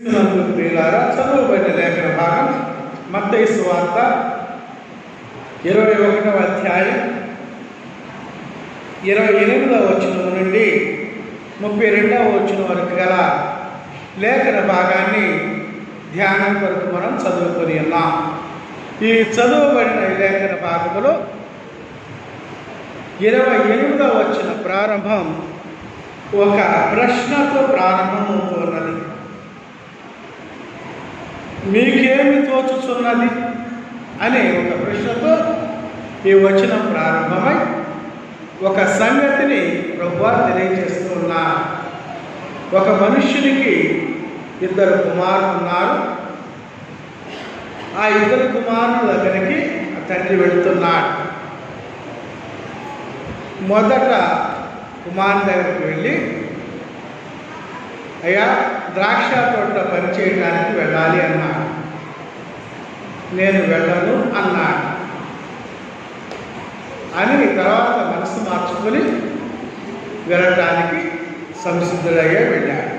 ప్రియులారా, చదువుబడిన లేఖన భాగం మత్తయి సువార్త 21వ అధ్యాయం 28వ వచనం నుండి 32వ వచనం వరకు గల లేఖన భాగాన్ని ధ్యానం కొరకు మనం చదువుకొని ఉన్నాం. ఈ చదువుబడిన లేఖన భాగంలో 28వ వచనం ప్రారంభం ఒక ప్రశ్నతో ప్రారంభమవుతున్నది. మీకేమి తోచుచున్నది అనే ఒక ప్రశ్నతో ఈ వచనం ప్రారంభమై ఒక సంగతిని ప్రభువు తెలియజేస్తూ ఉన్నారు. ఒక మనుష్యునికి 2 కుమారులు ఉన్నారు. ఆ 2 కుమారుల దగ్గరికి తండ్రి వెళుతున్నాడు. మొదట కుమారుని దగ్గరికి వెళ్ళి, అయ్యా, ద్రాక్ష తోట పనిచేయడానికి వెళ్ళాలి అన్నాడు. నేను వెళ్ళను అన్నాడు. అని తర్వాత మనసు మార్చుకొని వెళ్ళటానికి సంసిద్ధుడయ్యే వెళ్ళాడు.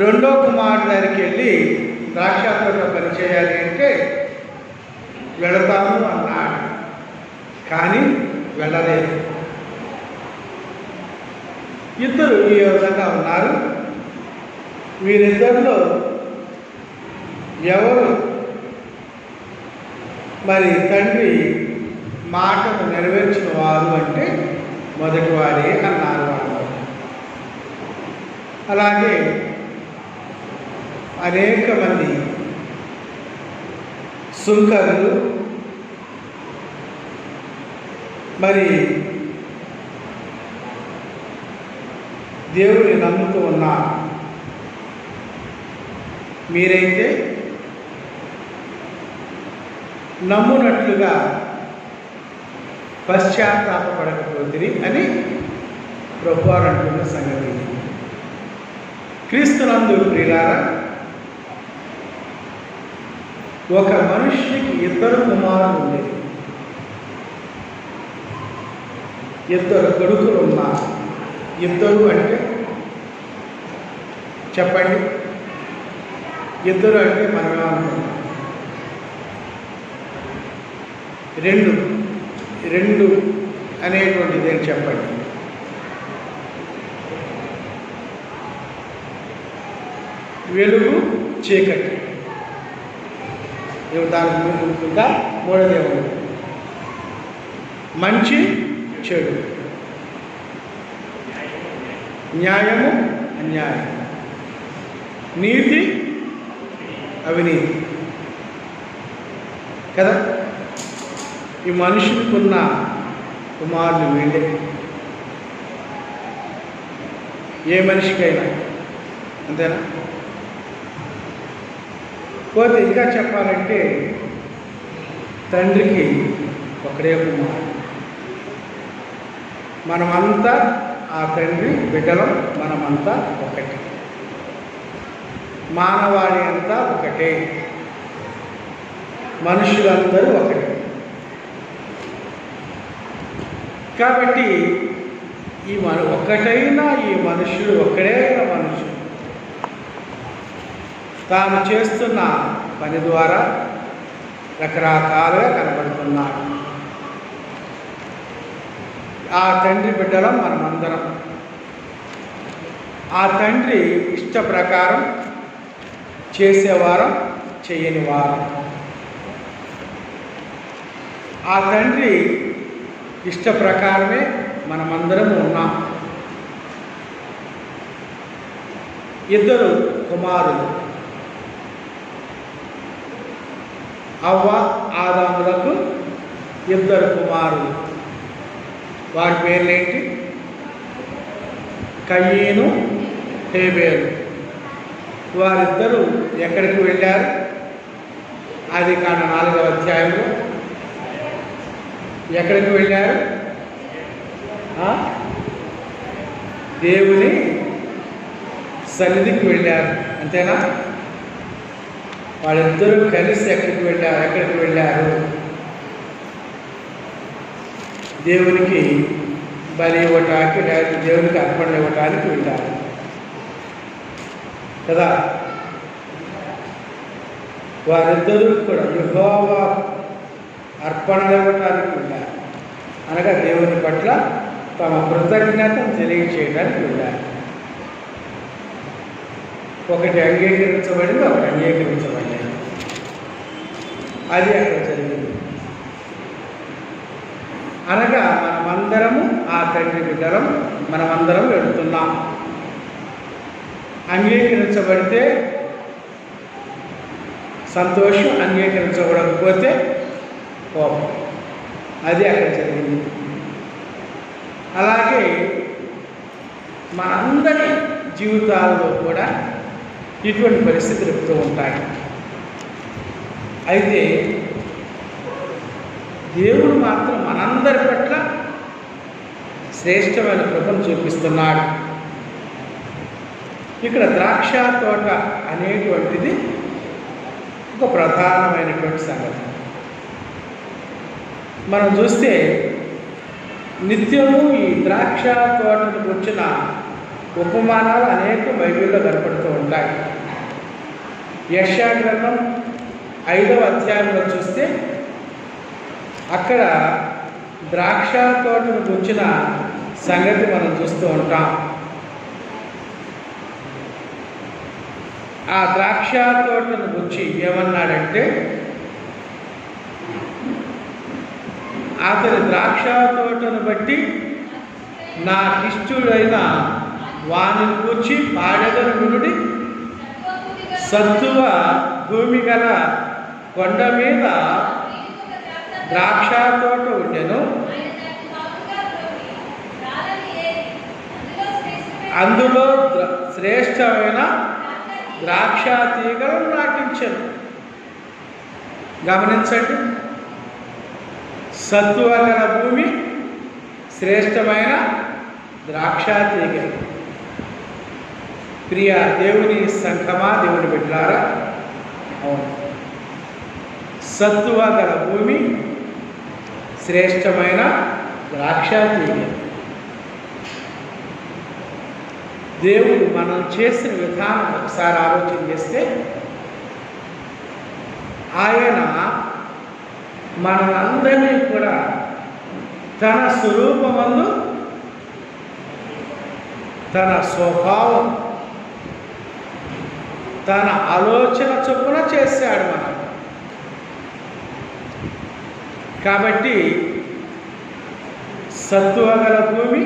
రెండో కుమారుడి దగ్గరికి వెళ్ళి ద్రాక్ష తోట పనిచేయాలి అంటే వెళతాను అన్నాడు. కానీ వెళ్ళలేదు. ఇద్దరు ఈ విధంగా ఉన్నారు. వీరిద్దరిలో ఎవరు మరి తండ్రి మాటను నెరవేర్చిన వారు అంటే మొదటివాడే అన్నారు వాళ్ళు. అలాగే అనేక మంది సుంకరులు మరి దేవుని నమ్ముతూ ఉన్నారు. మీరైతే నమ్మునట్లుగా పశ్చాత్తాపపడకపోతుంది అని ప్రభువు అంటున్న సంగతి. క్రీస్తునందు ప్రియులారా, ఒక మనుషునికి 2 కుమారులు ఉండేది. 2 కొడుకులు ఉన్నారు. 2 అంటే చెప్పండి, 2 అంటే మనం ఏమనుకుంటాం? 2 అనేటువంటిది ఏంటి చెప్పండి. వెలుగు చీకటి. దాని ఇంకా 3వ మంచి చెడు, న్యాయము అన్యాయం, నీతి అవినీతి కదా. ఈ మనుషులకు ఉన్న కుమారులు వీళ్ళే. ఏ మనిషికైనా అంతేనా? పోతే ఇంకా చెప్పాలంటే తండ్రికి ఒకడే కుమారుడు. మనమంతా ఆ తండ్రి బిడ్డలం, మనమంతా ఒకటి. మానవాళి అంతా ఒకటే, మనుషులందరూ ఒకటే. కాబట్టి ఒక్కటైనా ఈ మనుషుడు ఒక్కడే మనుషుడు తాను చేస్తున్న పని ద్వారా రకరకాలుగా కనబడుతున్నాడు. ఆ తండ్రి బిడ్డలం మనమందరం. ఆ తండ్రి ఇష్ట ప్రకారం చేసేవారం, చేయని వారం. ఆ తండ్రి ఇష్ట ప్రకారమే మనమందరం ఉన్నాం. 2 కుమారులు, అవ్వ ఆదాములకు 2 కుమారులు. వారి పేర్లేంటి? కయీను, హేబేలు. వారిద్దరూ ఎక్కడికి వెళ్ళారు? ఆదికాండ 4వ అధ్యాయంలో ఎక్కడికి వెళ్ళారు? దేవుని సన్నిధికి వెళ్ళారు. అంతేనా? వాళ్ళిద్దరూ కలిసి ఎక్కడికి వెళ్ళారు? దేవునికి బలి ఇవ్వటానికి, లేకపోతే దేవునికి అర్పణలు ఇవ్వటానికి వెళ్ళారు. కదా. వారిద్దరూ కూడా యెహోవా అర్పణలు ఇవ్వటానికి ఉండాలి, అనగా దేవుని పట్ల తమ కృతజ్ఞతను తెలియచేయడానికి ఉండాలి. ఒకటి అంగీకరించబడింది, ఒకటి అంగీకరించబడలేదు. అది అక్కడ జరిగింది. అనగా మనమందరము ఆ తండ్రి బిడ్డలం, మనమందరం వెళుతున్నాం. అంగీకరించబడితే సంతోషం, అంగీకరించబడకపోతే కోపం. అది అక్కడ జరిగింది. అలాగే మనందరి జీవితాల్లో కూడా ఇటువంటి పరిస్థితులు ఎప్పుడూ ఉంటాయి. అయితే దేవుడు మాత్రం మనందరి పట్ల శ్రేష్టమైన కృపను చూపిస్తున్నాడు. ఇక్కడ ద్రాక్ష తోట అనేటువంటిది ఒక ప్రధానమైనటువంటి సంగతి. మనం చూస్తే నిత్యము ఈ ద్రాక్ష తోటకు వచ్చిన ఉపమానాలు అనేక బైబిల్లో కనపడుతూ ఉంటాయి. యెషయా గ్రంథం 5వ అధ్యాయంలో చూస్తే అక్కడ ద్రాక్ష తోటకు వచ్చిన సంగతి మనం చూస్తూ ఉంటాం. ఆ ద్రాక్ష తోటను గురించి ఏమన్నాడంటే, అతని ద్రాక్ష తోటను బట్టి నాకిష్టుడైన వానిని కూర్చి పాడెదను వినుడి, సత్తువ భూమి గల కొండ మీద ద్రాక్ష తోట ఉండెను, అందులో శ్రేష్టమైన ద్రాక్ష తీగలు నాటించను. గమనించండి, సత్తువ గల భూమి, శ్రేష్టమైన ద్రాక్ష తీగలు. ప్రియ దేవుని సంఘమా, దేవుని బిడ్డలారా, అవును, సత్తువ గల భూమి, శ్రేష్టమైన ద్రాక్ష తీగలు. దేవుడు మనం చేసిన విధానం ఒకసారి ఆలోచన చేస్తే, ఆయన మనందరినీ కూడా తన స్వరూపమందు, తన స్వభావం, తన ఆలోచన చొప్పున చేశాడు మనం. కాబట్టి సత్తువ గల భూమి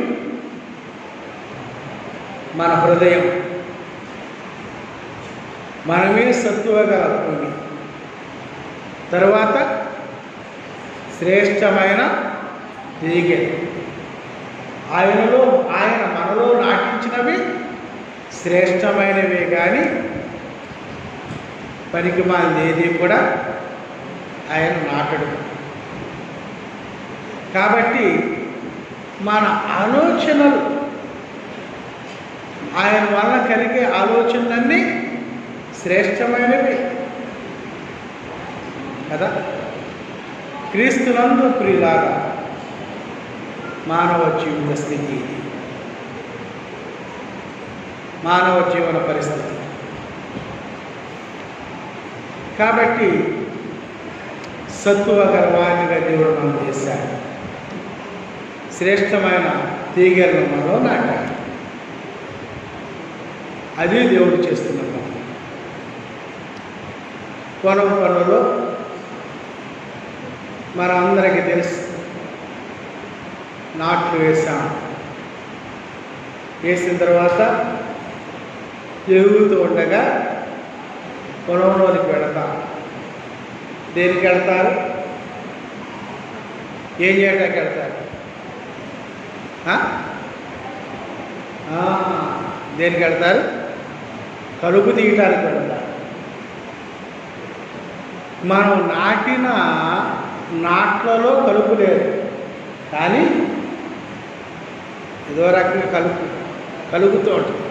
మన హృదయం, మనమే సత్తువ గల భూమి. తరువాత శ్రేష్టమైన తీగె, ఆయన మనలో నాటించినవి శ్రేష్టమైనవే కానీ పనికి మాలింది ఏది కూడా ఆయన నాటడు. కాబట్టి మన ఆలోచనలు, ఆయన వల్ల కలిగే ఆలోచనలన్నీ శ్రేష్టమైనవి కదా. క్రీస్తునందు ప్రియులారా, మానవ జీవిత స్థితి ఇది, మానవ జీవన పరిస్థితి. కాబట్టి సత్తువ గర్వానిగా దేవుడు మనం చేశాడు, శ్రేష్టమైన తీగలను మనలో నాటాడు. అది దేవుడు చేస్తున్న పని. పొలం పనులు మనందరికీ తెలుసు, నాట్లు వేసాం, వేసిన తర్వాత ఎరుగుతూ ఉండగా పొలంలోనికి వెళతాం. దేనికి వెళ్తారు? ఏం చేయడానికి వెళ్తారు? దేనికి వెళ్తారు? కలుపు తీయటానికి వెళ్తారు. మనం నాటిన నాట్లలో కలుపు లేదు, కానీ ఏదో రకంగా కలుగుతూ ఉంటుంది.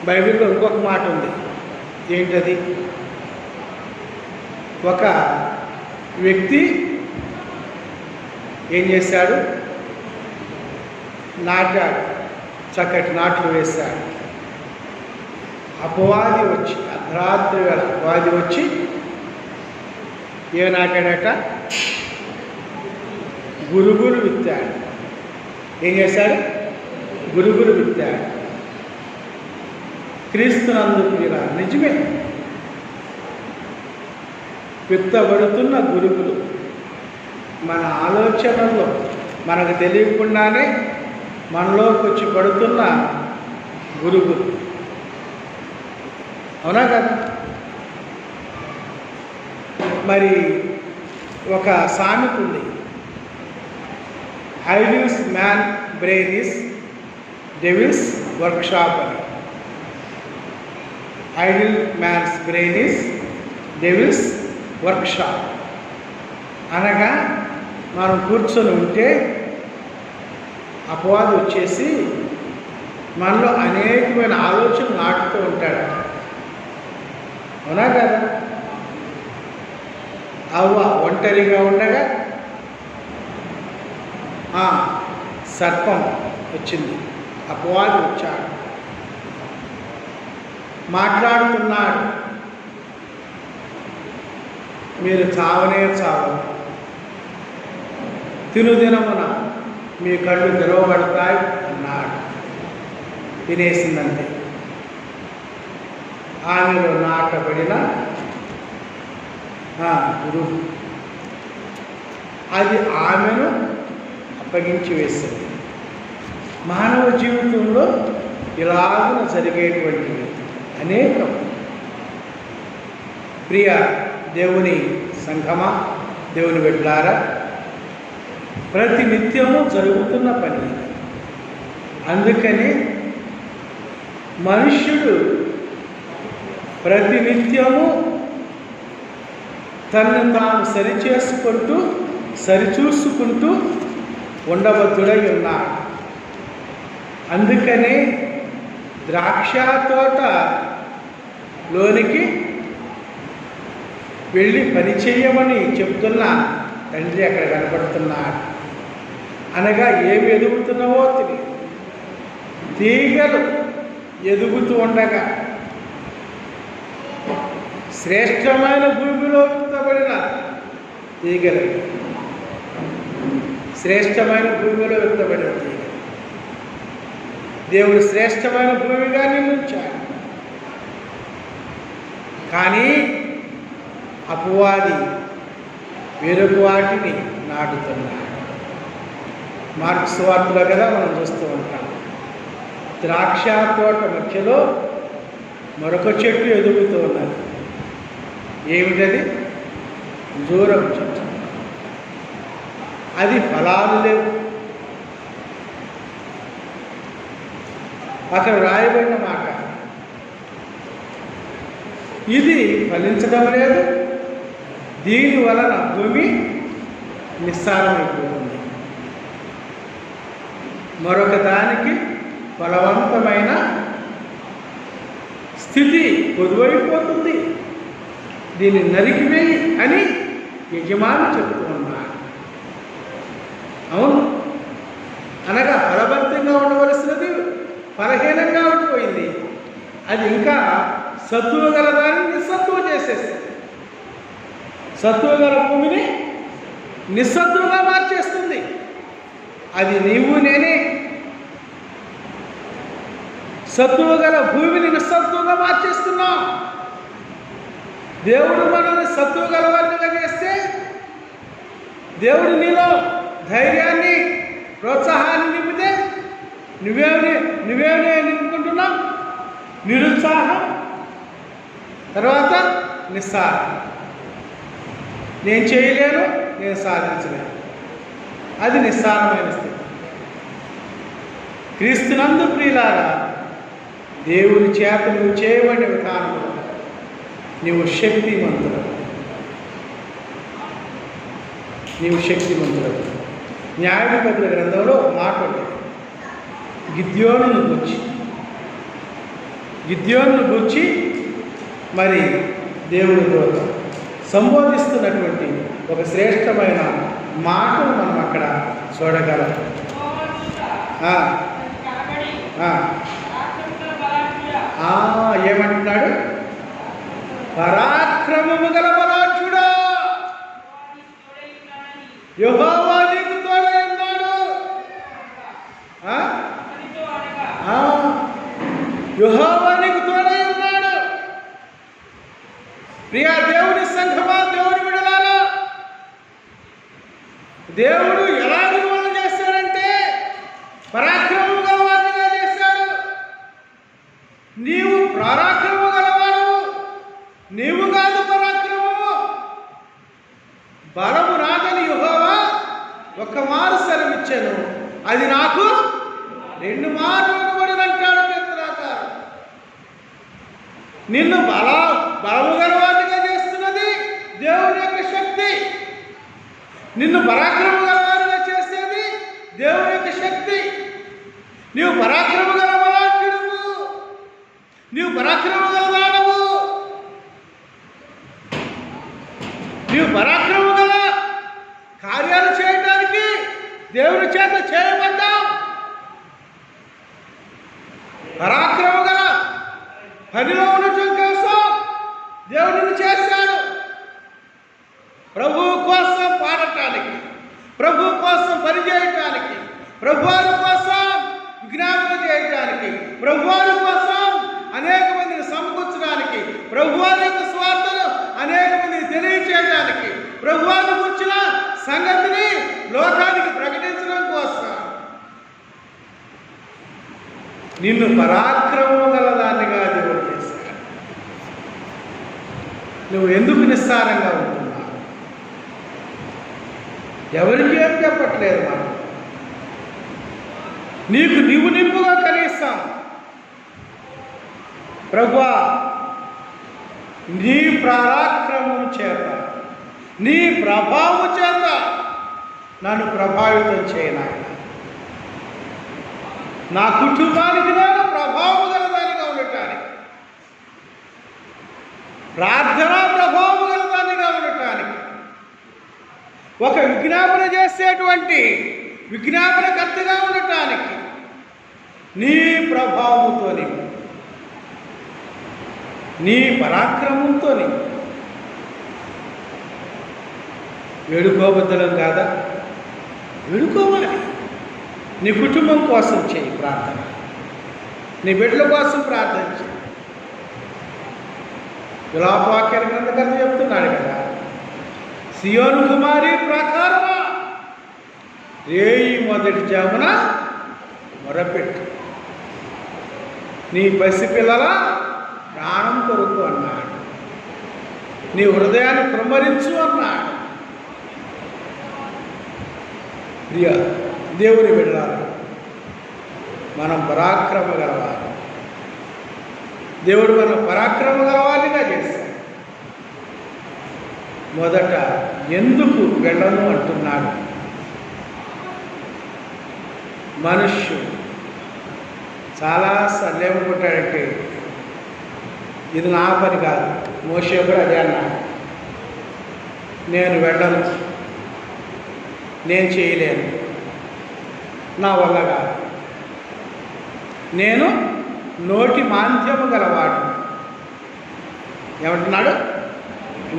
బైబిల్లో ఇంకొక మాట ఉంది. ఏంటది? ఒక వ్యక్తి ఏం చేశాడు? నాటాడు, చక్కటి నాట్లు వేశాడు. అపవాది వచ్చి, అర్ధరాత్రి వేళ అపవాది వచ్చి ఏనాటాడట? గురుగులు విత్తాడు. ఏం చేశాడు? గురుగులు విత్తాడు. క్రీస్తునందు ప్రియుల నిజమే, విత్తబడుతున్న గురుగులు మన ఆలోచనల్లో మనకు తెలియకుండానే మనలోకి వచ్చి పడుతున్న గురుగులు. అవునా కదా? మరి ఒక సామెత ఉంది, idle's man brain is devil's workshop అని. Idle man's brain is devil's workshop అనగా మనం కూర్చొని ఉంటే అపవాది వచ్చేసి మనలో అనేకమైన ఆలోచనలు నాటుతూ ఉంటాడు. అవునా కదా? అవ్వ ఒంటరిగా ఉండగా సర్పం వచ్చింది, అపవాది వచ్చాడు, మాట్లాడుతున్నాడు, మీరు చావనే చావు, తినుదినమున మీ కళ్ళు తెరవబడతాయి అన్నాడు. తినేసిందంటే ఆమెలో నాటబడిన గురువు అది ఆమెను అప్పగించి వేసింది. మానవ జీవితంలో ఇలాగ జరిగేటువంటివి అనేకం. ప్రియ దేవుని సంఘమా, దేవుని బిడ్డలారా, ప్రతి నిత్యము జరుగుతున్న పని. అందుకని మనుష్యుడు ప్రతి నిత్యము తనను తాను సరిచూసుకుంటూ ఉండబద్దుడై ఉన్నాడు. అందుకని ద్రాక్ష తోటలోనికి వెళ్ళి పని చేయమని చెప్తున్న తండ్రి అక్కడ కనపడుతున్నాడు. అనగా ఏమి ఎదుగుతున్నావో తెలియదు. తీగలు ఎదుగుతూ ఉండగా శ్రేష్టమైన భూమిలో విత్తబడిన తీగలు, శ్రేష్టమైన భూమిలో విత్తబడిన తీగ దేవుడు శ్రేష్టమైన భూమిగా నిర్మించాడు. కానీ అపవాది వేరొక వాటిని నాటుతున్నాడు. మార్కు సువార్తలో కదా మనం చూస్తూ ఉంటాం, ద్రాక్ష తోట మధ్యలో మరొక చెట్టు ఎదుగుతూ ఉన్నది. ఏమిటది? అంజూరపు చెట్టు. అది ఫలాలు లేవు. అక్కడ రాయబడిన మాట, ఇది ఫలించడం లేదు, దీని వలన భూమి నిస్సారమైపోతుంది, మరొక దానికి ఫలవంతమైన స్థితి కొదువైపోతుంది, దీన్ని నరికివేయి అని యజమాని చెప్తూ ఉన్నాడు. అవును, అనగా ఫలభరితంగా ఉండవలసినది ఫలహీనంగా ఉండిపోయింది. అది ఇంకా సత్తువ గల దాన్ని నిస్సత్తువ చేసేస్తుంది. సత్తువ గల భూమిని నిస్సత్తువగా మార్చేస్తుంది. అది నీవు నేనే. సత్తువ గల భూమిని నిస్సత్తువగా మార్చేస్తున్నాం. దేవుడు మనల్ని సత్తువ గలవారిగా చేస్తే దేవుడు నీలో ధైర్యాన్ని, ప్రోత్సాహాన్ని నింపితే నువ్వేమే నింపుకుంటున్నావు? నిరుత్సాహం, తర్వాత నిస్సారం. నేను చేయలేను, నేను సాధించలేను, అది నిస్సారమైన స్థితి. క్రీస్తునందు ప్రియులారా, దేవుని చేత నువ్వు చేయబడిన విధానంలో నీవు శక్తిమంతుడు. న్యాయాధిపతుల గ్రంథంలో మాట ఉంటుంది, గిద్యోనును గూర్చి మరి దేవుని దూత సంబోధిస్తున్నటువంటి ఒక శ్రేష్టమైన మాటను మనం అక్కడ చూడగలం. ఏమంటున్నాడు? పరాక్రమము గల బలాఢ్యుడా, యెహోవా నీకు తోడై ఉన్నాడు. యెహోవా నీకు తోడై ఉన్నాడు. ప్రియా దేవుని సంఘమా, దేవుని బిడ్డలారా, దేవుడు ఎలా నిర్మూలన చేస్తాడంటే పరాక్రమము గలవాడిగా చేశాడు. నీవు పరాక్రమము గలవాడు, నీవు కాదు పరాక్రమము. బలము నాదని యెహోవా ఒక్క మారు సెలవిచ్చాను, అది నాకు 2 మార్లు ఇవ్వబడినంటాడు కీర్తనకారుడు. నిన్ను బలము గలవాడిగా చేస్తున్నది దేవుని యొక్క శక్తి. నిన్ను పరాక్రమ గలవాడిగా చేసేది దేవుని యొక్క శక్తి. నీవు పరాక్రమ గలవాడువు, నీవు పరాక్రమ గలవాడవు, నీవు పరాక్రమ గల కార్యాలు చేయడానికి దేవుని చేత చేయబడ్డావు. పరాక్రమ గల పనిలో ఉండటం కోసం దేవుడిని చేశాడు. ప్రభు కోసం పాడటానికి, ప్రభు కోసం పనిచేయటానికి, ప్రభువారి కోసం విజ్ఞాపన చేయటానికి, ప్రభువారి కోసం అనేక మందిని సమకూర్చడానికి, ప్రభువారి యొక్క స్వార్థను అనేక మందిని తెలియచేయడానికి, ప్రభువారిని కూర్చున్న సంగతిని లోకానికి ప్రకటించడం కోసం నిన్ను పరాక్రమం గలదాన్నిగా దేవుడు చేశాడు. నువ్వు ఎందుకు నిస్సారంగా ఉంటున్నావు? ఎవరికి ఏం చెప్పట్లేదు. మనం నీకు నీవు నింపుగా కలిగిస్తాం. ప్రభువా, నీ పరాక్రమం చేత, నీ ప్రభావం చేత నన్ను ప్రభావితం చేయనాయన. నా కుటుంబానికి నేను ప్రభావం గలదానిగా ఉండటానికి, ప్రార్థనా ప్రభావం గలదానిగా ఉండటానికి, ఒక విజ్ఞాపన చేసేటువంటి విజ్ఞాపనకర్తగా ఉండటానికి నీ ప్రభావంతో, నీ పరాక్రమంతో వేడుకోబద్దలం కాదా? వేడుకోవాలి. నీ కుటుంబం కోసం చేయి ప్రార్థన, నీ బిడ్డల కోసం ప్రార్థన చేయి. విలాపవాక్య గ్రంథకర్త చెప్తున్నాడు కదా, సియోను కుమారి ప్రకారమా రేయి మొదటి జామున మొరపెట్టు, నీ పసిపిల్లల ప్రాణం కొరకు అన్నాడు, నీ హృదయాన్ని కృమ్మరించు అన్నాడు. ప్రియ దేవుని బిడ్డలారా, మనం పరాక్రమ గలవాలి. దేవుడు మనం పరాక్రమ గలవాలిగా చేశాడు. మొదట ఎందుకు వెళ్ళను అంటున్నాడు? మనుష్యుడు చాలాసార్లు ఏమనుకుంటాడంటే, ఇది నా పని కాదు. మోషే కూడా అదే అన్నాడు, నేను వెళ్ళను, నేను చేయలేను, నా వల్ల కాదు, నేను నోటి మాంద్యము గలవాడు. ఏమంటున్నాడు?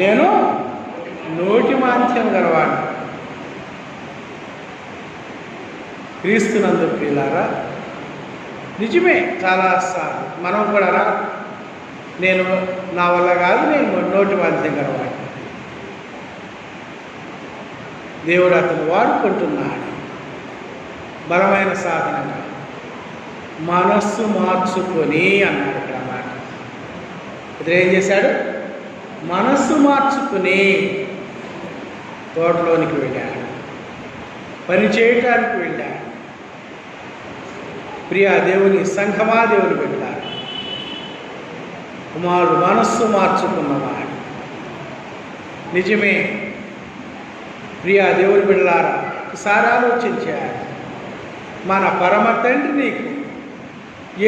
నేను నోటి మాంద్యం గలవాడు. క్రీస్తునందు ప్రియులారా, నిజమే, చాలాసార్లు మనం కూడా నేను నా వల్ల కాదు, నేను నోటి మాంద్యం గలవాడు. దేవుడు అతను వాడుకుంటున్నాడు బలమైన సాధనంగా. మనస్సు మార్చుకొని అన్నాడు ఇక్కడ మాట. ఇతను ఏం చేశాడు? మనస్సు మార్చుకుని తోటలోనికి వెళ్ళాడు, పని చేయటానికి వెళ్ళాడు. ప్రియా దేవుని సంఘమా, దేవుని పెట్టాడు. కుమారుడు మనస్సు మార్చుకున్నవాడు. నిజమే ప్రియా దేవుని బిడ్డలారా, ఒకసారి ఆలోచించాడు. మన పరమ తండ్రి నీకు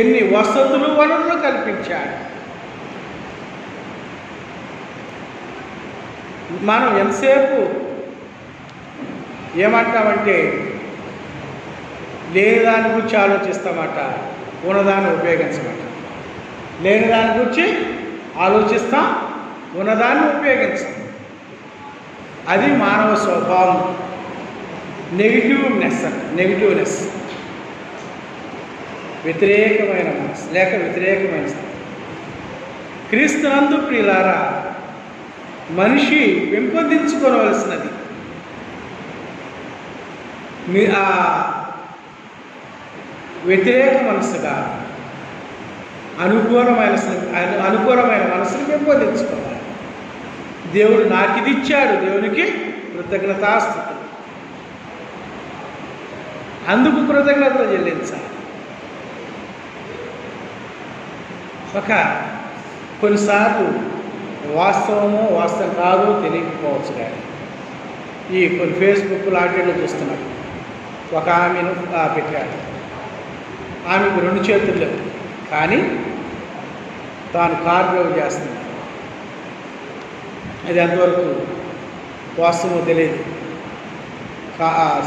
ఎన్ని వసతులు వనరులు కల్పించాడు. మనం ఎంతసేపు ఏమంటామంటే లేని దాని గురించి ఆలోచిస్తామట, ఉన్నదాన్ని ఉపయోగించమాట. లేని దాని గురించి ఆలోచిస్తాం, ఉన్నదాన్ని ఉపయోగించాలి. అది మానవ స్వభావం. నెగిటివ్నెస్, వ్యతిరేకమైన మనసు లేక వ్యతిరేకమైన స్థితి. క్రీస్తునందు ప్రియులారా, మనిషి పెంపొందించుకోవలసినది ఆ వ్యతిరేక మనసుగా అనుకూలమైన మనసును పెంపొందించుకోవాలి. దేవుడు నాకు ఇది ఇచ్చాడు, దేవునికి కృతజ్ఞతాస్తుతులు, అందుకు కృతజ్ఞతలు చెల్లించాలి. కొన్నిసార్లు వాస్తవం కాదో తెలియకపోవచ్చు, కానీ కొన్ని ఫేస్బుక్లు ఆటలు చూస్తున్నాడు. ఒక ఆమెను పెట్టాడు. ఆమెకు 2 చేతులు లేవు, కానీ తాను కార్ డ్రైవ్ చేస్తుంది. అది ఎంతవరకు వాస్తవమో తెలియదు.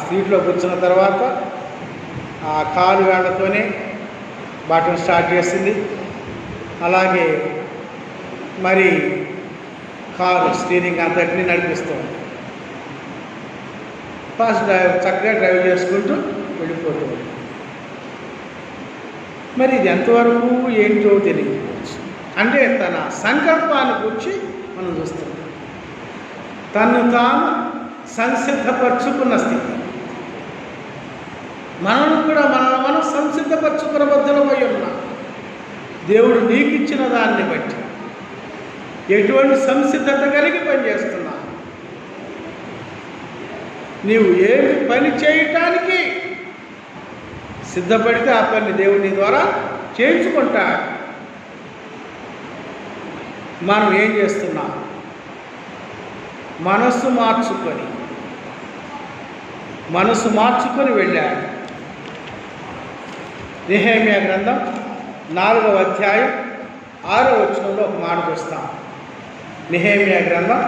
సీట్లో కూర్చున్న తర్వాత ఆ కాలు వేళ్లతోనే బటన్ స్టార్ట్ చేసింది. అలాగే మరి కారు స్టీరింగ్ అంతటిని నడిపిస్తుంది. చక్కగా డ్రైవ్ చేసుకుంటూ వెళ్ళిపోతూ ఉంది. మరి ఇది ఎంతవరకు ఏంటో తెలియకపోవచ్చు. అంటే తన సంకల్పాన్ని గురించి మనం చూస్తున్నాం. తను తాను సంసిద్ధపరుచుకున్న స్థితి. మనం కూడా మనం సంసిద్ధపరుచుకున్న బద్ధులమై ఉన్నాం. దేవుడు నీకు ఇచ్చిన దాన్ని బట్టి ఎటువంటి సంసిద్ధత కలిగి పనిచేస్తున్నా, నీవు ఏమి పని చేయటానికి సిద్ధపడితే ఆ పని దేవుని ద్వారా చేయించుకుంటాడు. మనం ఏం చేస్తున్నాం? మనస్సు మార్చుకొని వెళ్ళాడు. నెహెమ్యా గ్రంథం 4వ అధ్యాయం 6వ వచనంలో ఒక మాట చూస్తాం. నెహెమ్యా గ్రంథం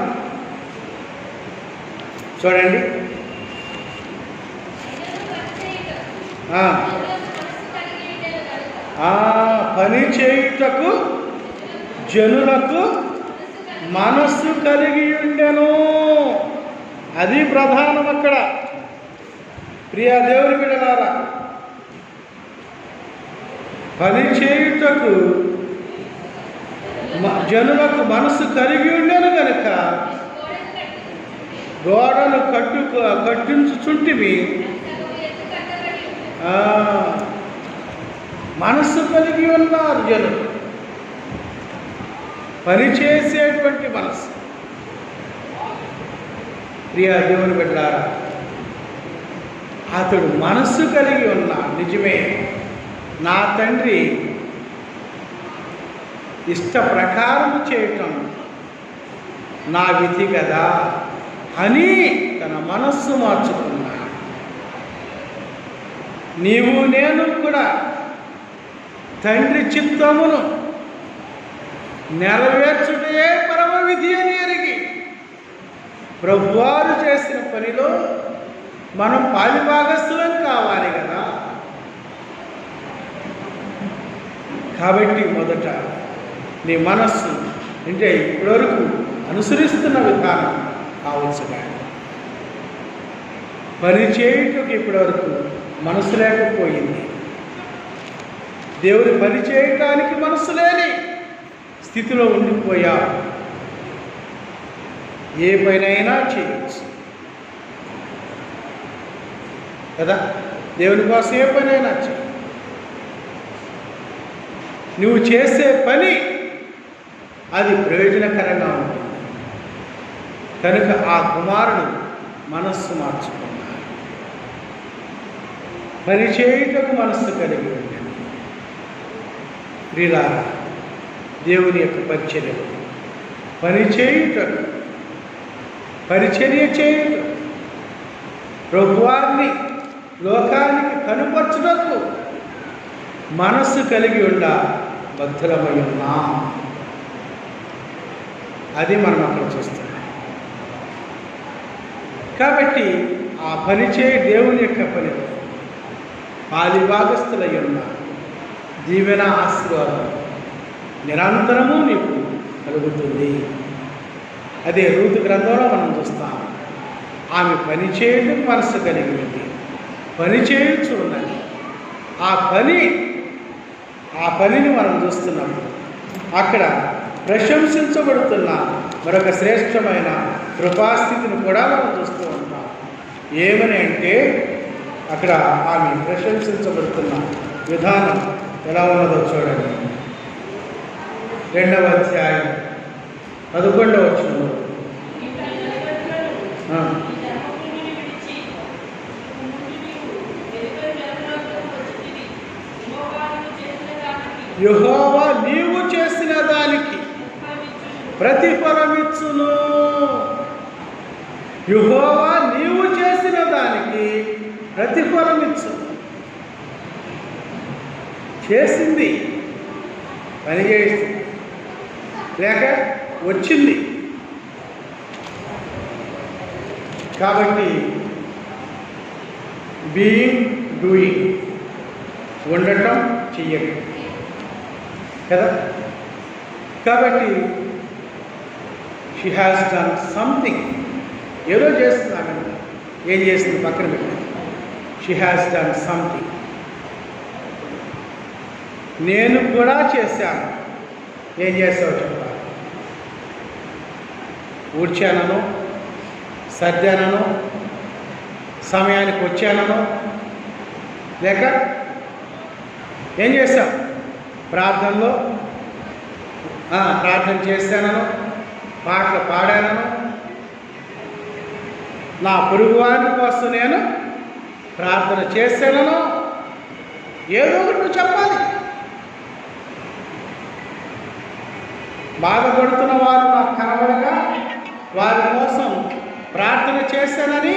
చూడండి. పని చేయుటకు జనులకు మనస్సు కలిగి ఉండెను. అది ప్రధానం అక్కడ. ప్రియా దేవుని బిడ్డలారా, పని చేయుటకు జనులకు మనస్సు కలిగి ఉండెను కనుక గోడను కట్టించుచుంటివి. మనస్సు కలిగి ఉన్నారు జనులు, పనిచేసేటువంటి మనస్సు. ప్రియా దేవుని బిడ్డలారా, అతడు మనస్సు కలిగి ఉన్నాడు. నిజమే, నా తండ్రి ఇష్ట ప్రకారం చేయటం నా విధి కదా అని తన మనస్సు మార్చుకున్నాడు. నీవు నేను కూడా తండ్రి చిత్తమును నెరవేర్చుటే పరమ విధి అని ఎరిగి ప్రభువారు చేసిన పనిలో మనం పాలిభాగస్తులం కావాలి కదా. కాబట్టి మొదట నీ మనస్సు అంటే ఇప్పటివరకు అనుసరిస్తున్న విధానం కావచ్చు, కానీ పని చేయుటకు ఇప్పటివరకు మనసు లేకపోయింది. దేవుని పని చేయటానికి మనసు లేని స్థితిలో ఉండిపోయా. ఏ పనైనా చేయొచ్చు కదా, దేవుని కోసం ఏ పనైనా చేయ. నువ్వు చేసే పని అది ప్రయోజనకరంగా ఉంటుంది కనుక ఆ కుమారుడు మనస్సు మార్చుకున్నాడు. పని చేయుటకు మనస్సు కలిగి ఉండండి. ప్రియులారా, దేవుని యొక్క పరిచర్య చేయుట ప్రభువారిని లోకానికి కనుపరచుటకు మనస్సు కలిగి ఉండ బద్ధులమై ఉన్నాం. అది మనం అక్కడ చూస్తున్నాం. కాబట్టి ఆ పని దేవుని యొక్క పని పాలిభాగస్తులై ఉన్న దీవెన ఆశీర్వాదం నిరంతరము నీకు కలుగుతుంది. అదే రూతు గ్రంథంలో మనం చూస్తాం. ఆమె పని చేయడం మనసు కలిగి ఉంది, పని చేయొచ్చు ఉన్నది. ఆ పనిని మనం చూస్తున్నప్పుడు అక్కడ ప్రశంసించబడుతున్న మరొక శ్రేష్టమైన కృపాస్థితిని కూడా మనం చూస్తూ ఉంటాం. ఏమని అంటే అక్కడ ఆమె ప్రశంసించబడుతున్న విధానం ఎలా ఉన్నదో చూడండి. 2వ అధ్యాయం 11వ వచనంలో యెహోవా నీవు చేసిన దానికి ప్రతిఫలమిచ్చును. యెహోవా నీవు చేసిన దానికి ప్రతిఫలమిచ్చును. చేసింది, పని చేస్తుంది, లేక వచ్చింది. కాబట్టి బీయింగ్, డూయింగ్, ఉండటం, చెయ్యటం కదా. కాబట్టి షీ హ్యాస్ డన్ సంథింగ్. ఏదో చేస్తుంది. ఆమె ఏం చేస్తుంది పక్కన పెట్టాలి. She has done something. నేను కూడా చేశాను. ఏం చేసావు చెప్పాలి. ఊడ్చానను, సర్దానను, సమయానికి వచ్చానను, లేక ఏం చేశావు ప్రార్థనలో ప్రార్థన చేశానను, పాటలు పాడానను, నా పొరుగువారి కోసం నేను ప్రార్థన చేశానను, ఏదో ఒకటి నువ్వు చెప్పాలి. బాధపడుతున్న వారు నాకు కనబడగా వారి కోసం ప్రార్థన చేశానని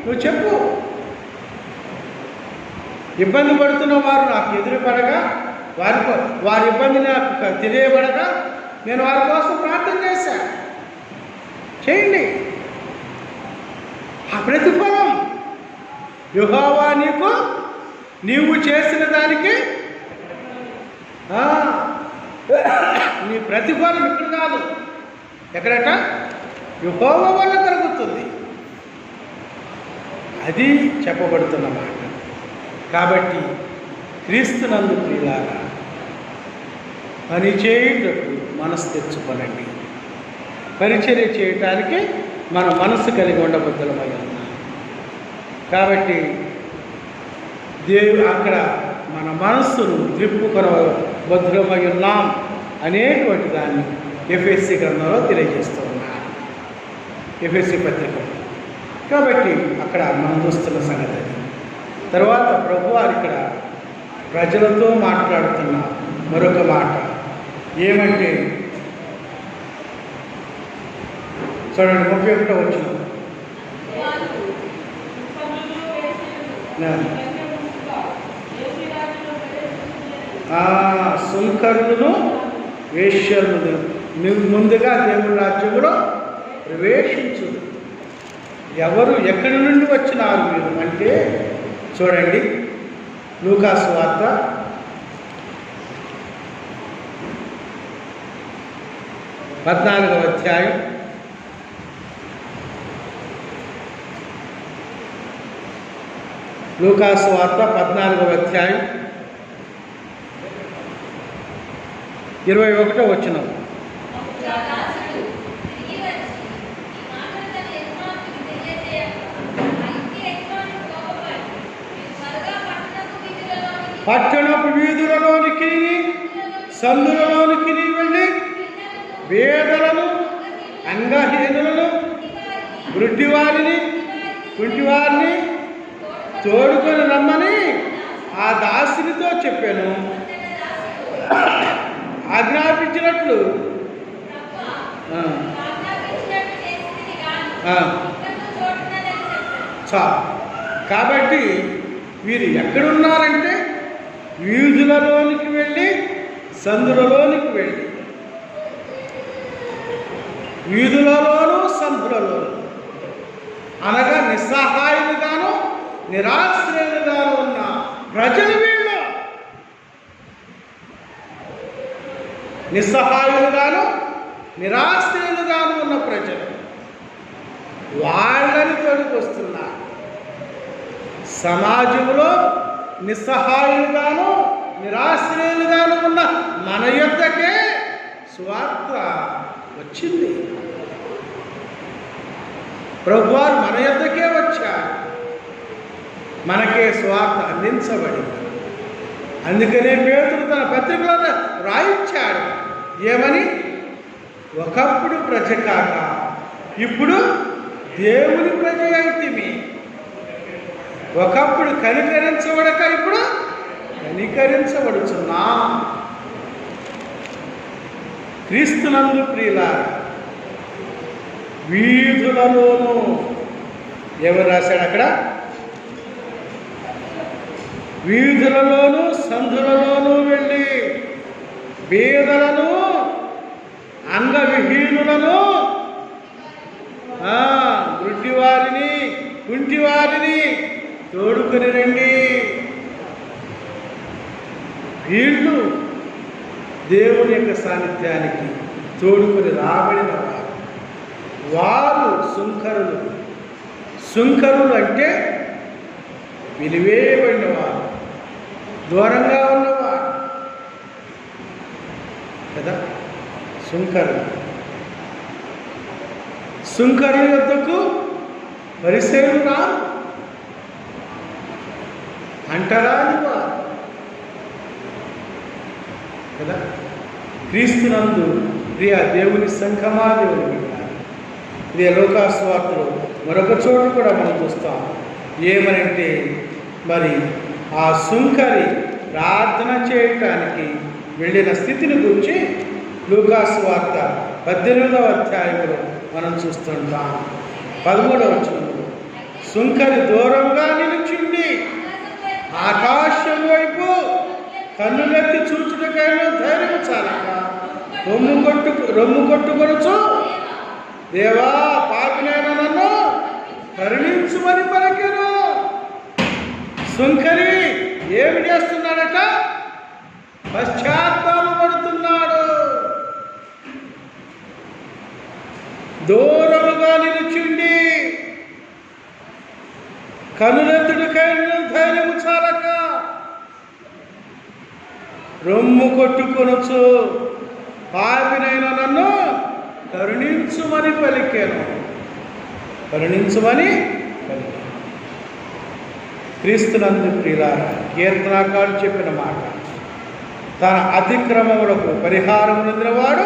నువ్వు చెప్పు. ఇబ్బంది పడుతున్న వారు నాకు ఎదురుపడగా వారి ఇబ్బంది నాకు తెలియబడగా నేను వారి కోసం ప్రార్థన చేశాను. చేయండి. ఆ ప్రతిఫలం యెహోవా నీవు చేసిన దానికి నీ ప్రతిఫలం ఇక్కడ కాదు, ఎక్కడట యెహోవా వల్ల కలుగుతుంది. అది చెప్పబడుతున్న మాట. కాబట్టి క్రీస్తునందు ప్రియులారా, పని చేయుటకు మనసు తెచ్చుకోనండి. పరిచర్య చేయటానికి మన మనసు కలిగి ఉండబద్ధమై ఉన్నాం. కాబట్టి దేవుడు అక్కడ మన మనస్సును త్రిప్పుకొన భద్రమై ఉన్నాం అనేటువంటి దాన్ని ఎఫెసీ గ్రంథంలో తెలియజేస్తూ ఉన్నారు, ఎఫెసీ పత్రిక. కాబట్టి అక్కడ మనం చూస్తున్న సంగతి అది. తర్వాత ప్రభువారు ఇక్కడ ప్రజలతో మాట్లాడుతున్న మరొక మాట ఏమంటే చూడండి 31వ వచనం. సుంకరులను వేశ్యలను ముందుగా దేవుని రాజ్యంలో ప్రవేశించు. ఎవరు ఎక్కడి నుండి వచ్చినారు మీరు అంటే చూడండి, లూకా సువార్త 14వ అధ్యాయం 14వ అధ్యాయం 21వ వచనం. పట్టణపు వీధులలోనికి సందులలోనికి వెళ్ళి వేదలను, అంగహీనులను, గుడ్డివారిని, కుంటివారిని తోడుకొని రమ్మని ఆ దాసునితో చెప్పాను. ఆజ్ఞాపించినట్లు కాబట్టి వీరు ఎక్కడున్నారంటే వీధులలోనికి వెళ్ళి సందులలోనికి వెళ్ళి, వీధులలోనూ సందులలోనూ అనగా నిస్సహాయులుగాను నిరాశ్రయులుగాను ఉన్న ప్రజలు వీళ్ళు. నిస్సహాయులుగాను నిరాశ్రయులుగాను ఉన్న ప్రజలు వాళ్ళని తోడుకొస్తున్నారు. సమాజంలో నిస్సహాయులుగాను నిరాశ్రయులుగాను ఉన్న మన యొద్దకే సువార్త వచ్చింది. ప్రభువారు మన యొద్దకే వచ్చారు, మనకే సువార్త అందించబడింది. అందుకనే పేతురు తన పత్రికలో రాయించాడు ఏమని? ఒకప్పుడు ప్రజ కాక ఇప్పుడు దేవుని ప్రజ అయితిమి. ఒకప్పుడు కనికరించబడక ఇప్పుడు కనికరించబడుచున్నా. క్రీస్తునందు ప్రియులారా, వీధులలోనూ ఎవరు రాశాడు అక్కడ? వీధులలోనూ సందులలోనూ వెళ్ళి బీదలను అంగవిహీనులను గుడ్డివారిని కుంటివారిని తోడుకొని రండి. వీళ్ళు దేవుని యొక్క సాన్నిధ్యానికి తోడుకొని రాబడిన వారు సుంకరులు. సుంకరులు అంటే విలువేయబడిన వారు, దూరంగా ఉన్నవారు కదా సుంకరులు. సుంకరుల యొద్దకు పరిసేయులు రారు, అంటరాని వారు కదా. క్రీస్తునందు ప్రియ దేవుని సంఘమా, దేవుని ప్రియ లోకాస్వార్తలు మరొక చోటు కూడా మనం చూస్తాం. ఏమనంటే మరి ఆ సుంకరి ప్రార్థన చేయటానికి వెళ్ళిన స్థితిని గురించి లూకాసువార్త 18వ అధ్యాయంలో మనం చూస్తుంటాం. 13వ వచనంలో సుంకరి దూరంగా నిలిచిండి ఆకాశం వైపు కన్నులెత్తి చూచుటకైనా ధైర్యం చాలక రొమ్ము కొట్టుకొనొచ్చు, దేవా పాపినైన నన్ను కరుణించుమని పలికెను. సుంకరి ఏమి చేస్తున్నాడట? పశ్చాత్తాపడుతున్నాడు. దూరముగా నిలిచిండి కనులెత్తుడికైనా ధైర్యము చాలక రొమ్ము కొట్టుకొనొచ్చు, పాపినైన నన్ను కరుణించుమని పలికాను. కరుణించుమని పలికాను. క్రీస్తునందు ప్రియులారా, కీర్తనాకారుడు చెప్పిన మాట, తన అతిక్రమములకు పరిహారం పొందినవాడు,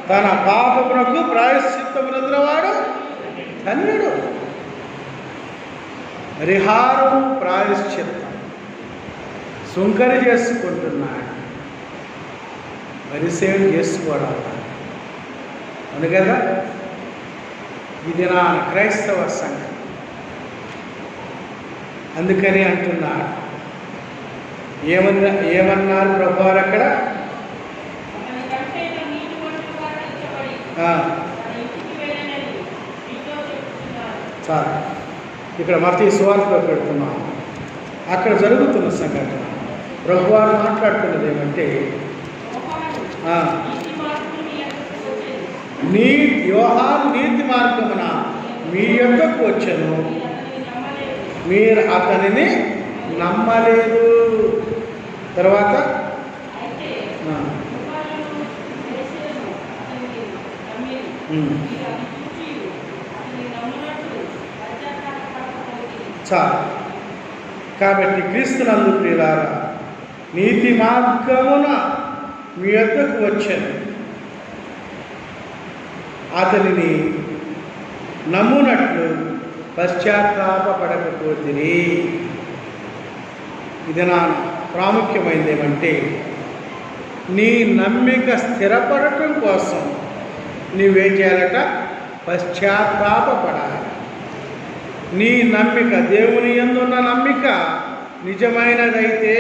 తన పాపమునకు ప్రాయశ్చిత్తము పొందినవాడు ధన్యుడు. పరిహారం, ప్రాయశ్చిత్తం సుంకరి చేసుకుంటున్నాడు, పరిసేవన చేసుకోవడం అవును కదా. ఇది నా క్రైస్తవ సంఘం. అందుకని అంటున్నాడు. ఏమన్నారు ప్రభువారు అక్కడ? చాలు. ఇక్కడ మత్తయి సువార్తలో పెడుతున్నాం. అక్కడ జరుగుతున్న సంఘటన ప్రభువారు మాట్లాడుతున్నది ఏమంటే, యోహాను నీతి మార్గమున మీ యొద్దకు వచ్చెను, మీరు అతనిని నమ్మలేదు. తర్వాత చాలు. కాబట్టి క్రీస్తునందు ప్రియులారా, నీతి మార్గమున మీ యొద్దకు వచ్చాను, అతనిని నమ్మునట్లు పశ్చాత్తాపడకపోతిరి. ఇది నా ప్రాముఖ్యమైనది ఏమంటే, నీ నమ్మిక స్థిరపడటం కోసం నీవేం చేయాలట? పశ్చాత్తాపడాలి. నీ నమ్మిక, దేవుని యందు ఉన్న నమ్మిక నిజమైనదైతే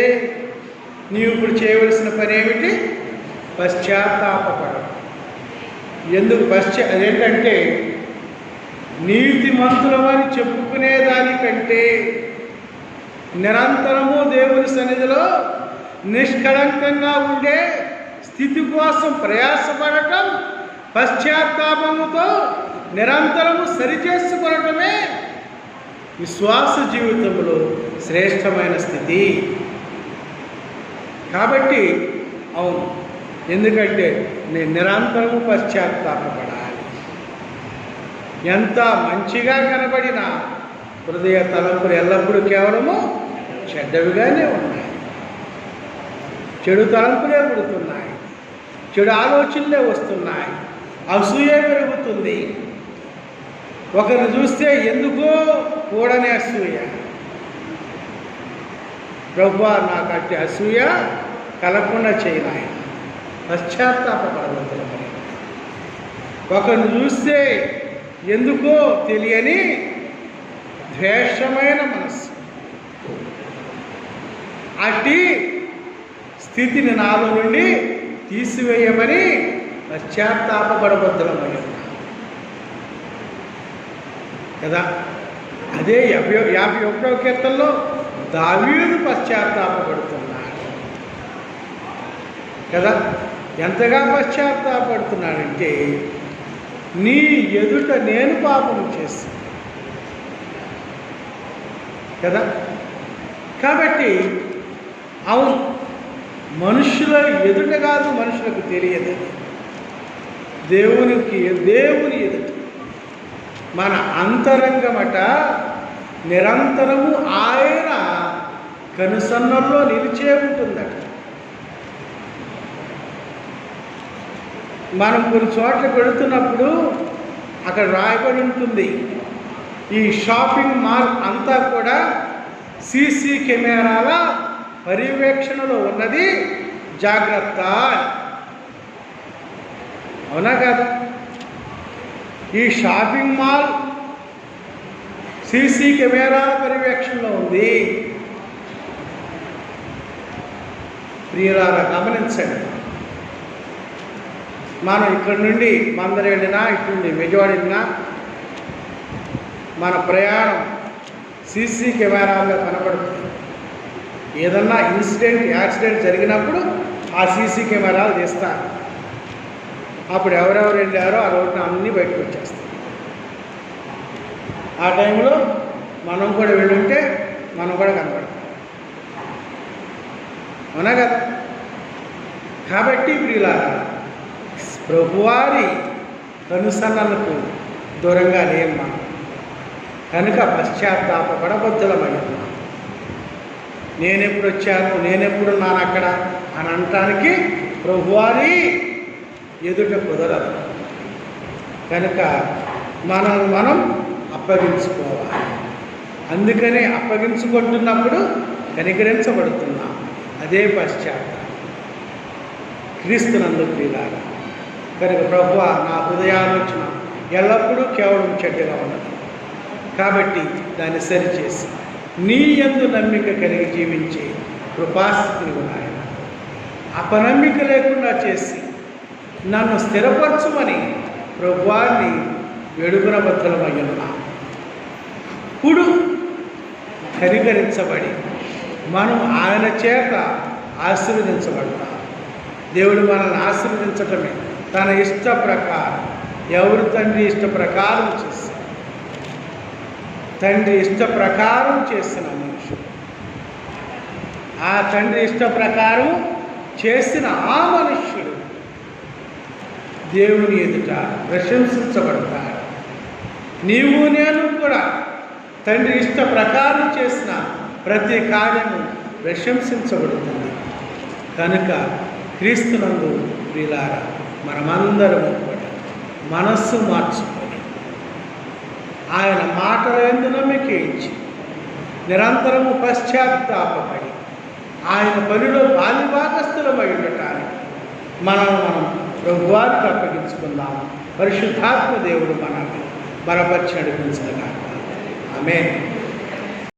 నీవు ఇప్పుడు చేయవలసిన పని ఏమిటి? పశ్చాత్తాపడడం. ఎందుకు అదేంటంటే, నీతిమంతులమని చెప్పుకునేదానికంటే నిరంతరము దేవుని సన్నిధిలో నిష్కళంకంగా ఉండే స్థితి కోసం ప్రయాసపడటం పశ్చాత్తాపముతో నిరంతరము సరిచేసుకొనటమే విశ్వాస జీవితంలో శ్రేష్టమైన స్థితి. కాబట్టి అవును, ఎందుకంటే నేను నిరంతరము పశ్చాత్తాపపడాలి. ఎంత మంచిగా కనబడినా హృదయ తలంపులు ఎల్లప్పుడూ కేవలము చెడ్డవిగానే ఉన్నాయి. చెడు తలంపులే పుడుతున్నాయి, చెడు ఆలోచనలే వస్తున్నాయి, అసూయ పెరుగుతుంది. ఒకరిని చూస్తే ఎందుకో కూడని అసూయ. ప్రభువా, నాకు అట్టి అసూయ కలగకుండా చేయనాయన, పశ్చాత్తాపపడవద్దు. ఒకరిని చూస్తే ఎందుకో తెలియని ద్వేషమైన మనస్సు, అట్టి స్థితిని నాలో నుండి తీసివేయమని పశ్చాత్తాపపడబద్దులమై కదా. అదే 51వ కీర్తనలో దావీదు పశ్చాత్తాపడుతున్నాడు కదా. ఎంతగా పశ్చాత్తాపడుతున్నాడంటే, నీ ఎదుట నేను పాపం చేసి కదా. కాబట్టి అవును, మనుషుల ఎదుట కాదు, మనుషులకు తెలియదు. దేవుని ఎదుట మన అంతరంగమట నిరంతరము ఆయన కనుసన్నల్లో నిలిచే ఉంటుందట. మనం కొన్ని చోట్లకు వెళుతున్నప్పుడు అక్కడ రాయబడి ఉంటుంది, ఈ షాపింగ్ మాల్ అంతా కూడా సీసీ కెమెరాల పర్యవేక్షణలో ఉన్నది, జాగ్రత్త. అవునా కాదా? ఈ షాపింగ్ మాల్ సీసీ కెమెరాల పర్యవేక్షణలో ఉంది. ప్రియులారా, గమనించండి. మనం ఇక్కడి నుండి మందర వెళ్ళినా, ఇటు నుండి విజయవాడ వెళ్ళినా, మన ప్రయాణం సీసీ కెమెరాల్లో కనబడుతుంది. ఏదన్నా యాక్సిడెంట్ జరిగినప్పుడు ఆ సీసీ కెమెరాలు తీస్తారు. అప్పుడు ఎవరెవరు వెళ్ళారో ఆ రోడ్డున అన్నీ బయటకు వచ్చేస్తాయి. ఆ టైంలో మనం కూడా వెళ్ళుంటే మనం కూడా కనబడతాం. అవునా కదా? కాబట్టి ప్రియులారా, ప్రభువారి కనుసన్నలకు దూరంగా లేం మనం. కనుక పశ్చాత్తాపపడబద్దులమై ఉన్నాం. నేనెప్పుడు వచ్చాను, నేనెప్పుడున్నాను అక్కడ అని అనటానికి ప్రభువారి ఎదుట కుదరదు. కనుక మనం అప్పగించుకోవాలి. అందుకనే అప్పగించుకుంటున్నప్పుడు కనికరించబడుతున్నాం. అదే పశ్చాత్తాపం, క్రీస్తునందు ప్రియులారా. కనుక ప్రభువా, నా హృదయాలోచన ఎల్లప్పుడూ కేవలం చెడ్డగా ఉన్నది. కాబట్టి దాన్ని సరిచేసి నీ యందు నమ్మిక కలిగి జీవించే కృపాస్థితులు ఉన్నాయి. అపనమ్మిక లేకుండా చేసి నన్ను స్థిరపరచుమని ప్రభువాన్ని వేడుకొనబద్ధులమై ఉన్నాం. ఇప్పుడు కనికరించబడి మనం ఆయన చేత ఆశీర్వదించబడతాం. దేవుడు మనల్ని ఆశీర్వదించటమే తన ఇష్ట ప్రకారం. ఎవరు తండ్రి ఇష్ట ప్రకారం చేశారు? తండ్రి ఇష్ట ప్రకారం చేసిన మనుషుడు, ఆ తండ్రి ఇష్ట ప్రకారం చేసిన ఆ మనుష్యుడు దేవుని ఎదుట ప్రశంసించబడతాడు. నీవు నేను కూడా తండ్రి ఇష్ట ప్రకారం చేసిన ప్రతి కార్యము ప్రశంసించబడుతుంది. కనుక క్రీస్తునందు ప్రియులారా, మనమందరము కూడా మనస్సు మార్చుకొని ఆయన మాటల యందు నమ్మిక ఇచ్చి నిరంతరము పశ్చాత్తాపపడి ఆయన పనిలో బాలిభాగస్థులమై ఉండటానికి మనం ప్రభువారికి అప్పగించుకుందాం. పరిశుద్ధాత్మ దేవుడు మనల్ని బలపరిచి నడిపించగా ఆమేన్.